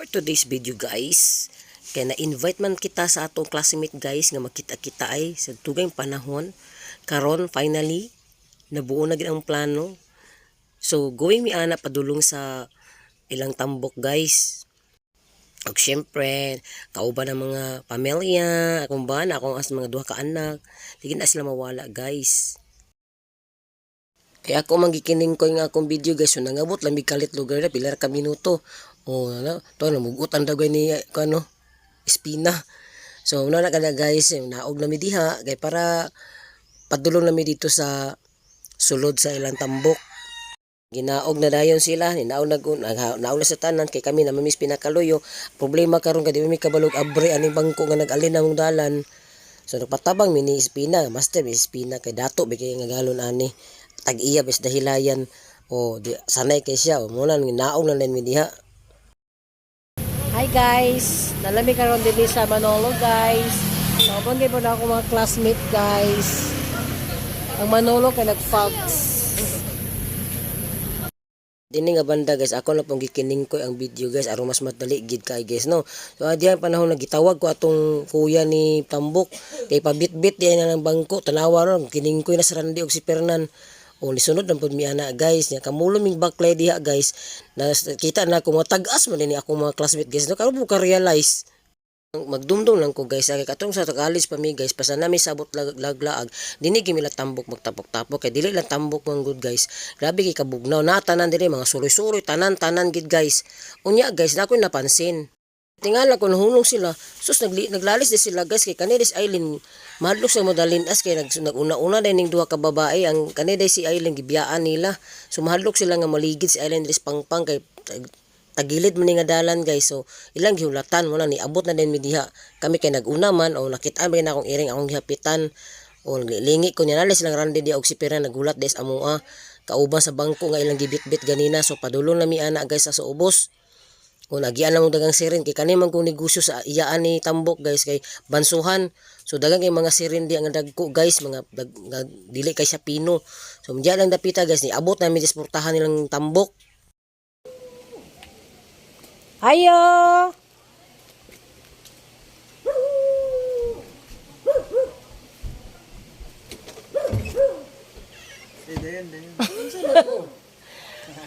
For today's video guys, kaya na-invite man kita sa atong classmate guys nga magkita-kita ay sa tugayng panahon. Karon finally nabuo na gid ang plano. So going mi ana padulong sa ilang tambok guys. Og syempre, kauban ang mga pamilya, akong bana, akong as mga duha ka anak, di na sila mawala guys. Kaya ako manggikining ko yung akong video guys, so nangabot lamig kalit lugar na pilar ka minuto. O ano, to namugot ang dagway ni kano, espina. So na kada guys, naog na mi diha kay para padulong na mi dito sa sulod sa ilang tambok. Ginaog na dayon sila, naog na sa tanan kay kami na mamis pinakaluyo. Problema karon kay di mi kabalog abre aning bangko nga nag-alin ang dalan. So nagpatabang mini espina, master mi espina kay dato bigay nga galon ani. Tag-iya bes dahilayan o di, sanay kay siya o muna naog na len mi diha. Hi guys, nalami karon dinhi sa Manolo guys. Nakabang gyud na ako mga classmate guys. Ang Manolo kay nag-fogs. Dini nga banda guys, ako na pong gikining ko ang video guys, aron mas madali gid kay guys no. So diyan panahon nagitawag ko atong kuya ni Tambok kay pabit-bit diyan na ng bangko, tanawa ron kining ko na si Randy og si Fernan. O nisunod na pud mi ana guys, nya kamulong ming backlight diha guys. Kita na ko matag-as man ni ako mga classmate guys no, karon ko realize magdumdum lang ko guys kay katong sa college pa mi guys pasa nami sabot laglaag dini gimila tambok magtapok-tapok kay dili lang tambok man good guys, grabe kay kabugnaw na tanan diri mga suroy-suroy tanan gid guys. Unya guys na ko napansin tingala ko nahulong sila sus naglalis di sila guys kay kanides island madlok sa modalin as kay naguna-una din ning duha ka babae ang kanides si island gibiyaan nila, so mahadlok sila nga maligid si island dis pangpang kay tagilid man nga dalan guys. So ilang gihulatan mo na ni abot na din mi diha kami kay naguna man o nakit-an ba na akong iring akong gihapitan o lingi ko niya nalis lang Randy di og si Pera nagulat des amoa kauban sa bangko nga ilang gibit-bit ganina. So padulong na mi ana guys sa ubos o nagian lang dagang sirin kay kani man kong negosyo sa iyaan ni Tambok guys kay bansuhan. So dagang kay mga sirin di nga dagko guys, mga dili kay sa pino. So diyan lang dapita guys ni abot na mi disportahan nilang Tambok. Ayo.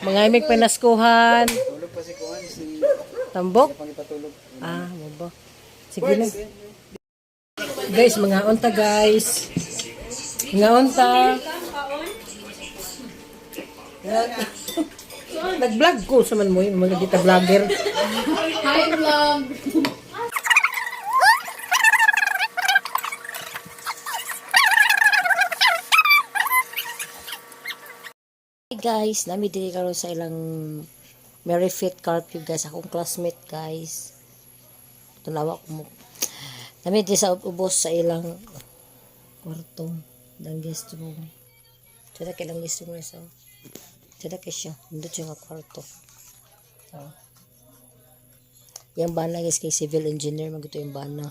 Mga imig panaskuhan. Tulog pa si Kuan si Tambok? pangipatulog. Ah, mabo. Sige na. Guys, mga onta guys. Mga onta. Nag-vlog ko sa man mo yung mga kita vlogger. Hi vlog. Hey guys, nami diri karon sa ilang Mary Fit Curfew guys, akong classmate guys. Tunawa ko mo. Nami diri sa ubos sa ilang kwarto, dang guest room. Tada kay lang guest room sa. Tada kay siya, nindot siya nga kwarto. Yang bana guys kay civil engineer magito yung bana.